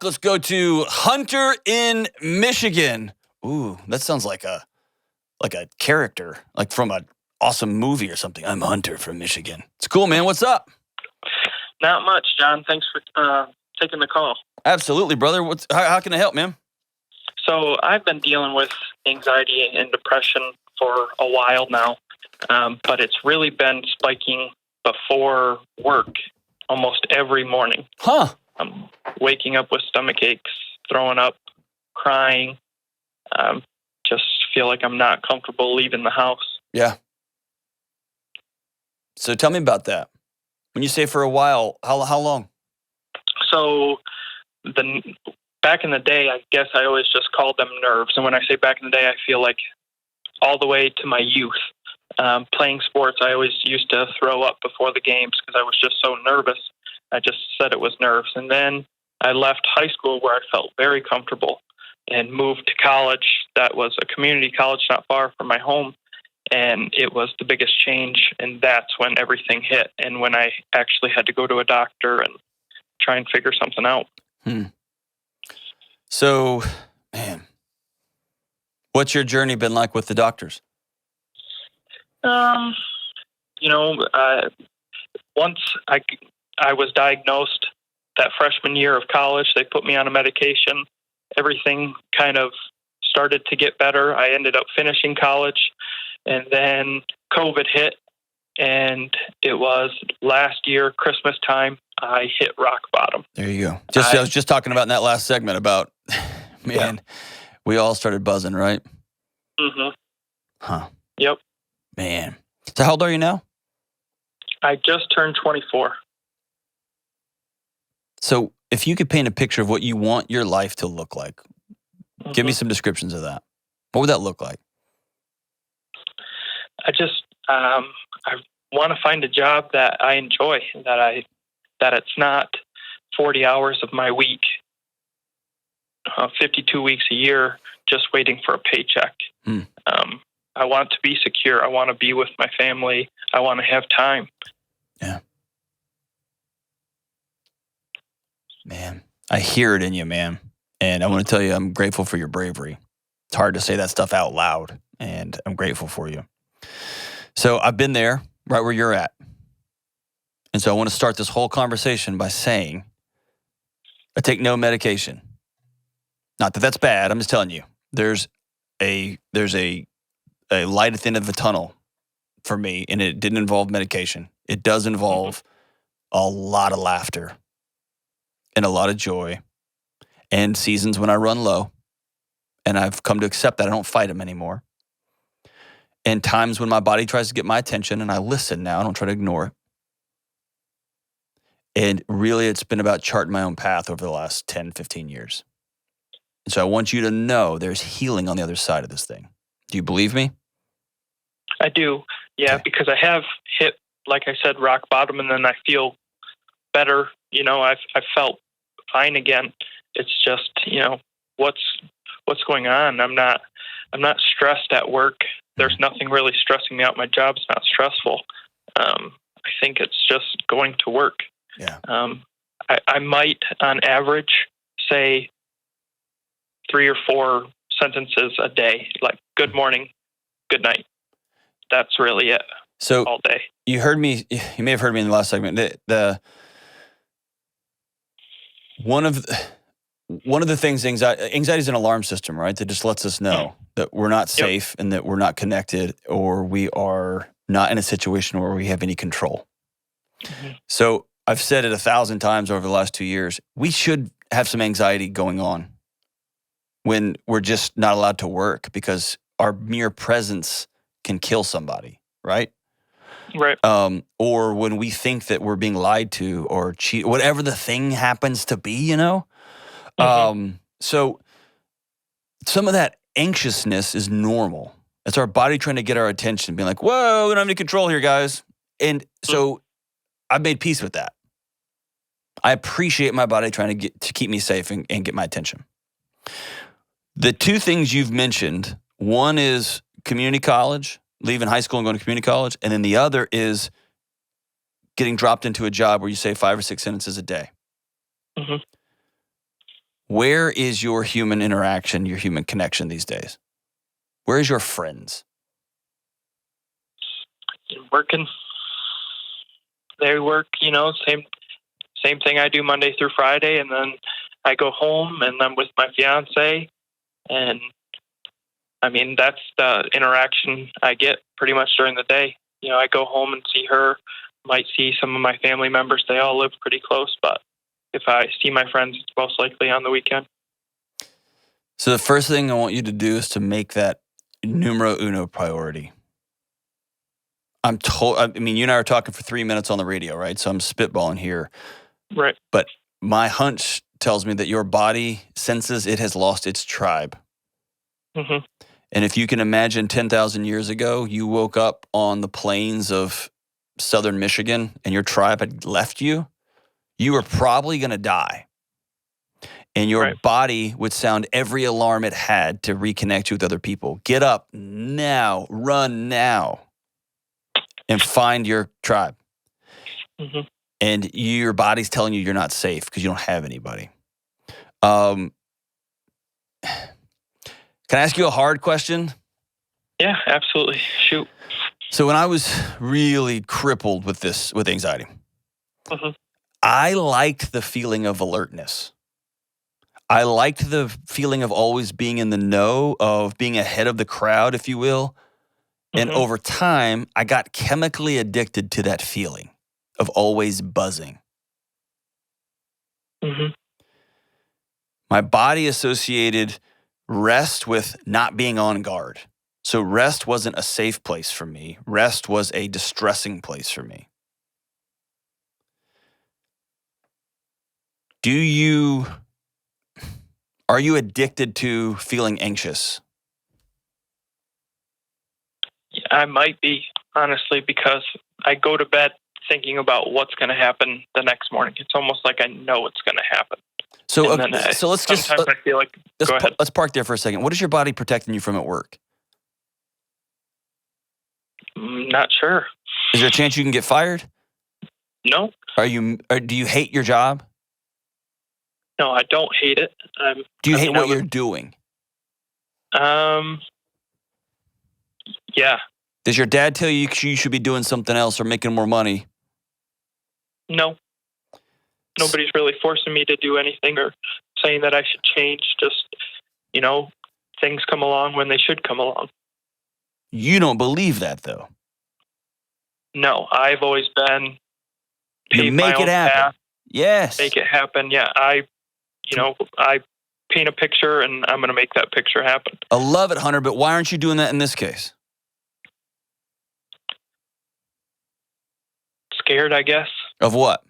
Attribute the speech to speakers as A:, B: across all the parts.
A: Let's go to Hunter in Michigan. Ooh, that sounds like a character, like from an awesome movie or something. I'm Hunter from Michigan. It's cool, man. What's up?
B: Not much, John. Thanks for taking the call.
A: Absolutely, brother. How can I help, man?
B: So I've been dealing with anxiety and depression for a while now, but it's really been spiking before work almost every morning.
A: Huh.
B: I'm waking up with stomach aches, throwing up, crying. Just feel like I'm not comfortable leaving the house.
A: Yeah. So tell me about that. When you say for a while, how long?
B: So back in the day, I guess I always just called them nerves. And when I say back in the day, I feel like all the way to my youth. Playing sports, I always used to throw up before the games because I was just so nervous. I just said it was nerves. And then I left high school where I felt very comfortable and moved to college. That was a community college not far from my home. And it was the biggest change. And that's when everything hit. And when I actually had to go to a doctor and try and figure something out.
A: So, man, what's your journey been like with the doctors?
B: Once I was diagnosed that freshman year of college, they put me on a medication. Everything kind of started to get better. I ended up finishing college, and then COVID hit, and it was last year, Christmas time, I hit rock bottom.
A: There you go. I was just talking about in that last segment about, we all started buzzing, right?
B: Mm-hmm.
A: Huh.
B: Yep.
A: Man. So how old are you now?
B: I just turned 24.
A: So if you could paint a picture of what you want your life to look like, give me some descriptions of that. What would that look like?
B: I want to find a job that I enjoy, that it's not 40 hours of my week, 52 weeks a year, just waiting for a paycheck. I want to be secure. I want to be with my family. I want to have time.
A: Yeah. Man, I hear it in you, man. And I want to tell you, I'm grateful for your bravery. It's hard to say that stuff out loud, and I'm grateful for you. So I've been there, right where you're at. And so I want to start this whole conversation by saying, I take no medication. Not that that's bad. I'm just telling you, there's a light at the end of the tunnel for me, and it didn't involve medication. It does involve a lot of laughter and a lot of joy and seasons when I run low, and I've come to accept that. I don't fight them anymore. And times when my body tries to get my attention, and I listen now. I don't try to ignore it. And really, it's been about charting my own path over the last 10, 15 years. And so I want you to know there's healing on the other side of this thing. Do you believe me?
B: I do. Yeah, okay. Because I have hit, like I said, rock bottom, and then I feel better. I've felt fine again. It's just, what's going on? I'm not stressed at work. There's nothing really stressing me out. My job's not stressful. I think it's just going to work.
A: Yeah.
B: I might, on average, say 3 or 4 sentences a day, like good morning, good night. That's really it.
A: So
B: all day.
A: You may have heard me in the last segment. One of the things, anxiety is an alarm system, right? That just lets us know that we're not safe and that we're not connected, or we are not in a situation where we have any control. Mm-hmm. So I've said it 1,000 times over the last 2 years. We should have some anxiety going on when we're just not allowed to work, because our mere presence can kill somebody, right?
B: Right.
A: Or when we think that we're being lied to or cheat, whatever the thing happens to be, So some of that anxiousness is normal. It's our body trying to get our attention, being like, whoa, we don't have any control here, guys. And so I've made peace with that. I appreciate my body trying to keep me safe and get my attention. The 2 things you've mentioned, one is community college, leaving high school and going to community college, and then the other is getting dropped into a job where you say 5 or 6 sentences a day.
B: Mm-hmm.
A: Where is your human interaction, your human connection these days? Where is your friends?
B: Working. They work, same thing I do Monday through Friday, and then I go home and I'm with my fiance, and I mean that's the interaction I get pretty much during the day. I go home and see her, might see some of my family members. They all live pretty close, but if I see my friends, it's most likely on the weekend.
A: So the first thing I want you to do is to make that numero uno priority. I mean, you and I are talking for 3 minutes on the radio, right? So I'm spitballing here.
B: Right.
A: But my hunch tells me that your body senses it has lost its tribe.
B: Mm-hmm.
A: And if you can imagine 10,000 years ago, you woke up on the plains of southern Michigan and your tribe had left you, you were probably going to die. And your body would sound every alarm it had to reconnect you with other people. Get up now, run now, and find your tribe.
B: Mm-hmm.
A: And your body's telling you you're not safe because you don't have anybody. Can I ask you a hard question?
B: Yeah, absolutely. Shoot.
A: So when I was really crippled with anxiety,
B: mm-hmm.
A: I liked the feeling of alertness. I liked the feeling of always being in the know, of being ahead of the crowd, if you will. And
B: Mm-hmm.
A: over time, I got chemically addicted to that feeling of always buzzing.
B: Mm-hmm.
A: My body associated rest with not being on guard. So rest wasn't a safe place for me. Rest was a distressing place for me. Are you addicted to feeling anxious?
B: I might be, honestly, because I go to bed thinking about what's going to happen the next morning. It's almost like I know it's going to happen.
A: So let's just
B: sometimes I feel like go ahead.
A: Let's park there for a second. What is your body protecting you from at work?
B: Not sure.
A: Is there a chance you can get fired?
B: No.
A: Do you hate your job?
B: No, I don't hate it.
A: Do you hate what you're doing?
B: Yeah.
A: Does your dad tell you you should be doing something else or making more money?
B: No. Nobody's really forcing me to do anything or saying that I should change. Just, things come along when they should come along.
A: You don't believe that, though.
B: No, I've always been
A: you make it happen.
B: Path,
A: yes.
B: Make it happen. Yeah. I paint a picture and I'm going to make that picture happen.
A: I love it, Hunter, but why aren't you doing that in this case?
B: Scared, I guess.
A: Of what?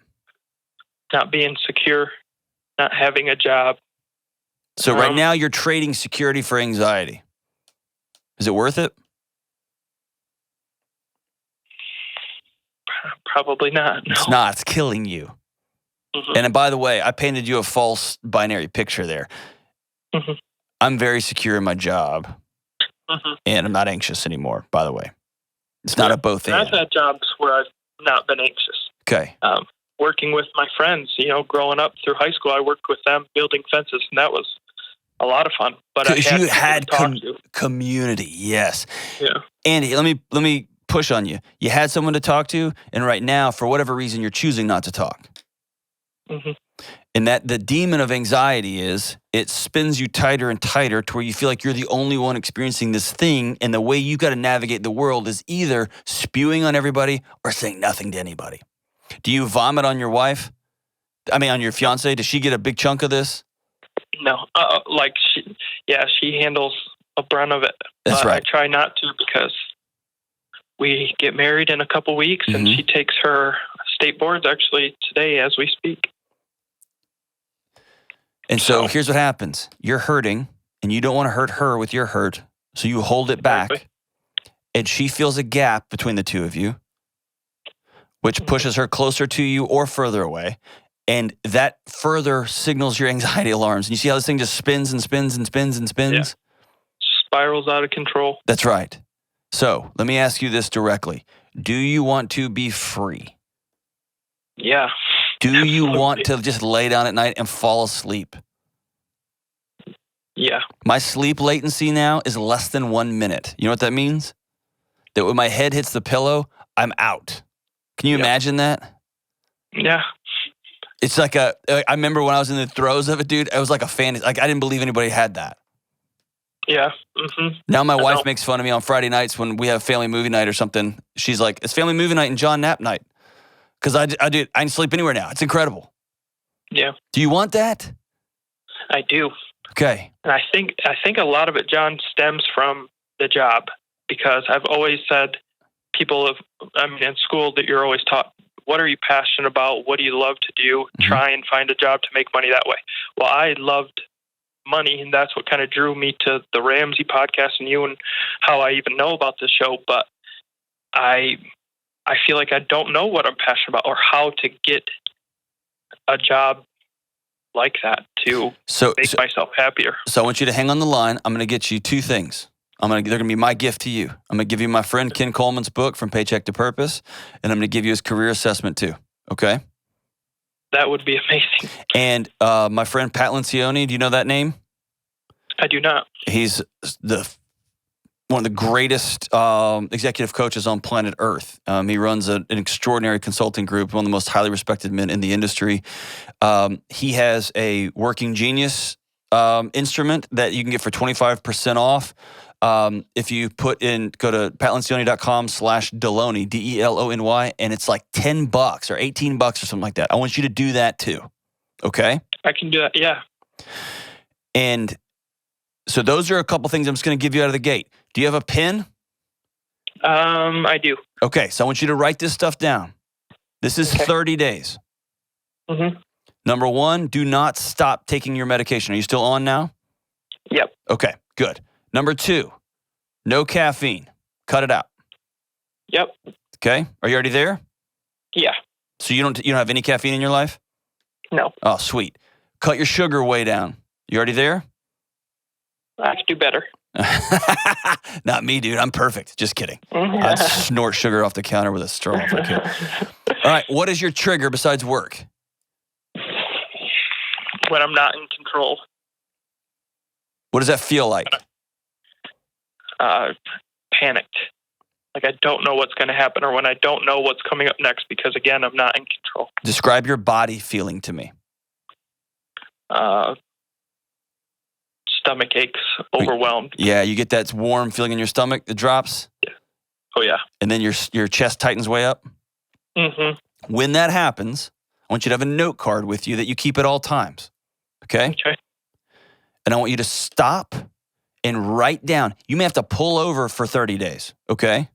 B: Not being secure, not having a job.
A: So right now you're trading security for anxiety. Is it worth it?
B: Probably not. No.
A: It's not. It's killing you. Mm-hmm. And by the way, I painted you a false binary picture there.
B: Mm-hmm.
A: I'm very secure in my job,
B: mm-hmm.
A: and I'm not anxious anymore, by the way. It's not a both and.
B: I've had jobs where I've not been anxious.
A: Okay.
B: Working with my friends, growing up through high school, I worked with them building fences, and that was a lot of fun. But
A: because you had community, yes.
B: Yeah.
A: Andy, let me push on you. You had someone to talk to, and right now, for whatever reason, you're choosing not to talk.
B: Mm-hmm.
A: And that the demon of anxiety is it spins you tighter and tighter to where you feel like you're the only one experiencing this thing, and the way you got to navigate the world is either spewing on everybody or saying nothing to anybody. Do you vomit on your wife? On your fiance? Does she get a big chunk of this?
B: No. She handles a brunt of it.
A: That's right.
B: I try not to because we get married in a couple weeks,
A: mm-hmm.
B: and she takes her state boards actually today as we speak.
A: And so here's what happens. You're hurting, and you don't want to hurt her with your hurt, so you hold it back.
B: Exactly.
A: And she feels a gap between the two of you, which pushes her closer to you or further away. And that further signals your anxiety alarms. And you see how this thing just spins and spins and spins and spins?
B: Yeah. Spirals out of control.
A: That's right. So let me ask you this directly. Do you want to be free?
B: Yeah.
A: Do you want to just lay down at night and fall asleep?
B: Yeah.
A: My sleep latency now is less than 1 minute. You know what that means? That when my head hits the pillow, I'm out. Can you imagine that?
B: Yeah.
A: It's like I remember when I was in the throes of it, dude, it was like a fantasy. Like I didn't believe anybody had that.
B: Yeah. Mm-hmm.
A: Now my wife makes fun of me on Friday nights when we have family movie night or something. She's like, it's family movie night and John nap night. Because I can sleep anywhere now. It's incredible.
B: Yeah.
A: Do you want that?
B: I do.
A: Okay.
B: And I think a lot of it, John, stems from the job, because I've always said in school that you're always taught, what are you passionate about? What do you love to do?
A: Mm-hmm.
B: Try and find a job to make money that way. Well, I loved money, and that's what kind of drew me to the Ramsey podcast and you and how I even know about this show. But I feel like I don't know what I'm passionate about or how to get a job like that to make myself happier.
A: So I want you to hang on the line. I'm going to get you two things. They're going to be my gift to you. I'm going to give you my friend Ken Coleman's book, From Paycheck to Purpose, and I'm going to give you his career assessment too. Okay?
B: That would be amazing.
A: And my friend Pat Lencioni, do you know that name?
B: I do not.
A: He's one of the greatest executive coaches on planet Earth. He runs an extraordinary consulting group, one of the most highly respected men in the industry. He has a Working Genius instrument that you can get for 25% off. If you go to patlencioni.com/Delony, Delony, and it's like $10 or $18 or something like that. I want you to do that too. Okay?
B: I can do that, yeah.
A: And so those are a couple things I'm just going to give you out of the gate. Do you have a pen?
B: I do.
A: Okay, so I want you to write this stuff down. This is 30 days.
B: Mm-hmm.
A: Number 1, do not stop taking your medication. Are you still on now?
B: Yep.
A: Okay, good. Number 2, no caffeine. Cut it out.
B: Yep.
A: Okay, are you already there?
B: Yeah.
A: So you don't have any caffeine in your life?
B: No.
A: Oh, sweet. Cut your sugar way down. You already there?
B: I could do better.
A: Not me, dude. I'm perfect. Just kidding.
B: Mm-hmm.
A: I'd snort sugar off the counter with a straw if I could. All right, what is your trigger besides work?
B: When I'm not in control.
A: What does that feel like?
B: Panicked. Like I don't know what's going to happen, or when I don't know what's coming up next, because again, I'm not in control.
A: Describe your body feeling to me.
B: Stomach aches, overwhelmed.
A: Yeah, you get that warm feeling in your stomach that drops?
B: Yeah. Oh, yeah.
A: And then your chest tightens way up?
B: Mm-hmm.
A: When that happens, I want you to have a note card with you that you keep at all times. Okay?
B: Okay.
A: And I want you to stop and write down. You may have to pull over for 30 days. Okay?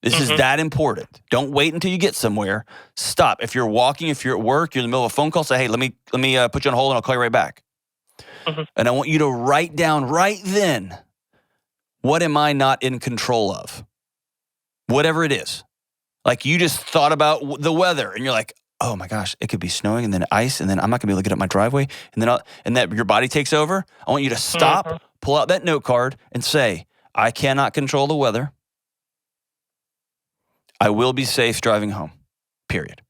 A: This is that important. Don't wait until you get somewhere. Stop. If you're walking, if you're at work, you're in the middle of a phone call, say, hey, let me put you on hold and I'll call you right back. Mm-hmm. And I want you to write down right then, what am I not in control of? Whatever it is. Like you just thought about the weather and you're like, oh my gosh, it could be snowing and then ice and then I'm not gonna be able to get up my driveway and that your body takes over. I want you to stop, pull out that note card and say, I cannot control the weather. I will be safe driving home, period.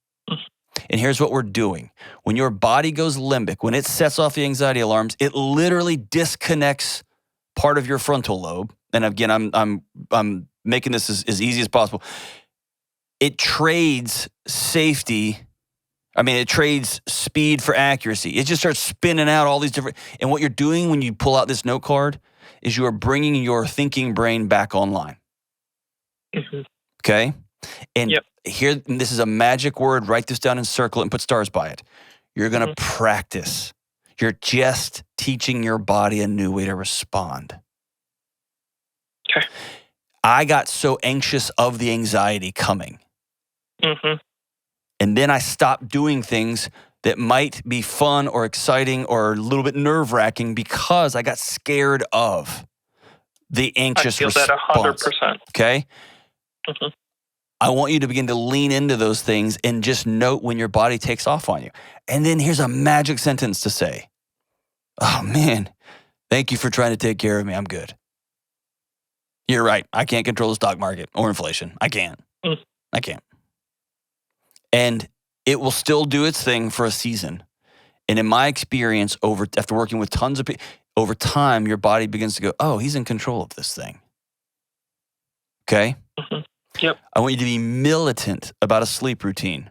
A: And here's what we're doing. When your body goes limbic, when it sets off the anxiety alarms, it literally disconnects part of your frontal lobe. And again, I'm making this as easy as possible. It trades it trades speed for accuracy. It just starts spinning out all these different, and what you're doing when you pull out this note card is you are bringing your thinking brain back online. Mm-hmm. Okay? And here, this is a magic word. Write this down and circle it and put stars by it. You're going to practice. You're just teaching your body a new way to respond.
B: Okay.
A: I got so anxious of the anxiety coming. Mm-hmm. And then I stopped doing things that might be fun or exciting or a little bit nerve-wracking because I got scared of the anxious response.
B: I feel that 100%.
A: Okay? Mm-hmm. I want you to begin to lean into those things and just note when your body takes off on you. And then here's a magic sentence to say. Oh, man, thank you for trying to take care of me. I'm good. You're right. I can't control the stock market or inflation. I can't. I can't. And it will still do its thing for a season. And in my experience, after working with tons of people, over time, your body begins to go, oh, he's in control of this thing. Okay?
B: Mm-hmm. Yep.
A: I want you to be militant about a sleep routine.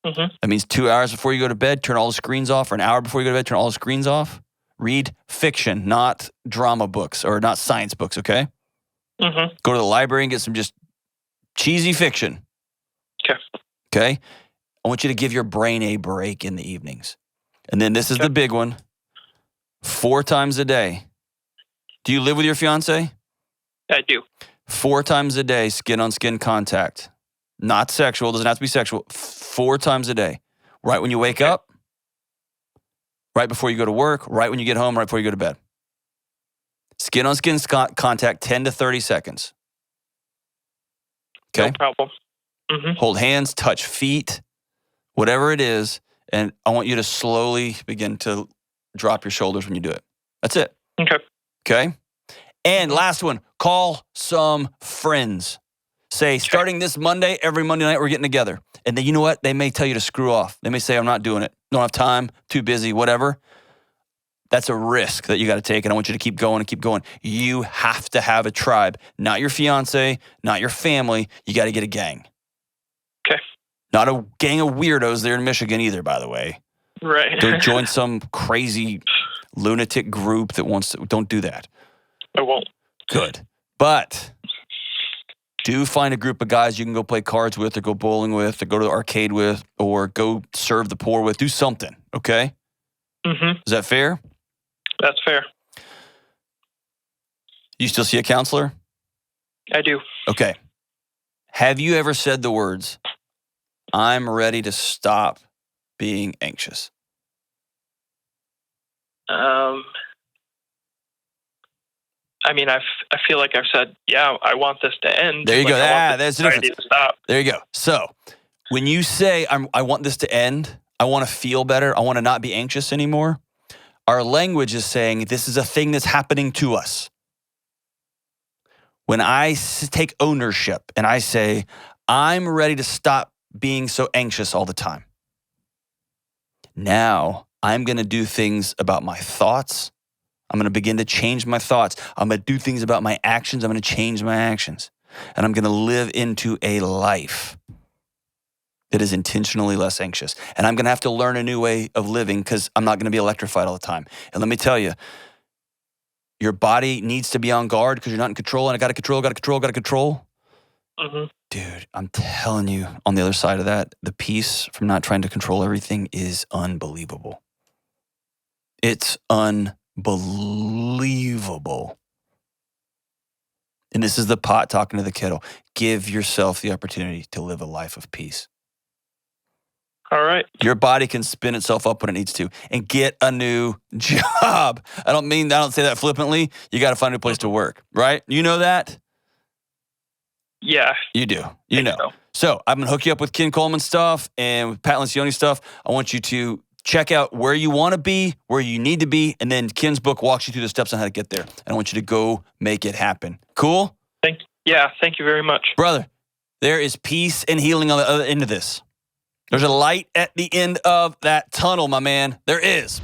B: Mm-hmm.
A: That means 2 hours before you go to bed, turn all the screens off, or an hour before you go to bed, turn all the screens off. Read fiction, not drama books or not science books, okay?
B: Mm-hmm.
A: Go to the library and get some just cheesy fiction.
B: Okay.
A: Okay? I want you to give your brain a break in the evenings. And then this is the big one. 4 times a day. Do you live with your fiance?
B: I do.
A: 4 times a day, skin-on-skin contact. Not sexual. Doesn't have to be sexual. 4 times a day. Right when you wake up, right before you go to work, right when you get home, right before you go to bed. Skin-on-skin contact, 10 to 30 seconds. Okay?
B: No problem. Mm-hmm.
A: Hold hands, touch feet, whatever it is, and I want you to slowly begin to drop your shoulders when you do it. That's it.
B: Okay.
A: Okay? And last one, call some friends. Say, starting this Monday, every Monday night, we're getting together. And then you know what? They may tell you to screw off. They may say, I'm not doing it. Don't have time, too busy, whatever. That's a risk that you got to take, and I want you to keep going and keep going. You have to have a tribe. Not your fiance, not your family. You got to get a gang.
B: Okay.
A: Not a gang of weirdos there in Michigan either, by the way.
B: Right.
A: Don't join some crazy lunatic group that wants to. Don't do that.
B: I won't.
A: Good. But do find a group of guys you can go play cards with or go bowling with or go to the arcade with or go serve the poor with. Do something, okay?
B: Mm-hmm.
A: Is that fair?
B: That's fair.
A: You still see a counselor?
B: I do.
A: Okay. Have you ever said the words, I'm ready to stop being anxious?
B: I mean, I feel like I've said, yeah, I want this to end.
A: There you go.
B: That's
A: the difference.
B: To stop.
A: There you go. So when you say, I want this to end, I want to feel better, I want to not be anxious anymore, our language is saying this is a thing that's happening to us. When I take ownership and I say, I'm ready to stop being so anxious all the time. Now I'm going to do things about my thoughts. I'm going to begin to change my thoughts. I'm going to do things about my actions. I'm going to change my actions. And I'm going to live into a life that is intentionally less anxious. And I'm going to have to learn a new way of living because I'm not going to be electrified all the time. And let me tell you, your body needs to be on guard because you're not in control. And I got to control.
B: Mm-hmm.
A: Dude, I'm telling you, on the other side of that, the peace from not trying to control everything is unbelievable. It's unbelievable. And this is the pot talking to the kettle. Give yourself the opportunity to live a life of peace.
B: All right.
A: Your body can spin itself up when it needs to and get a new job. I don't say that flippantly. You got to find a place to work, right? You know that?
B: Yeah.
A: You do. You know. So I'm going to hook you up with Ken Coleman stuff and with Pat Lencioni stuff. I want you to check out where you want to be, where you need to be, and then Ken's book walks you through the steps on how to get there. And I want you to go make it happen. Cool?
B: Thank you very much.
A: Brother, there is peace and healing on the other end of this. There's a light at the end of that tunnel, my man. There is.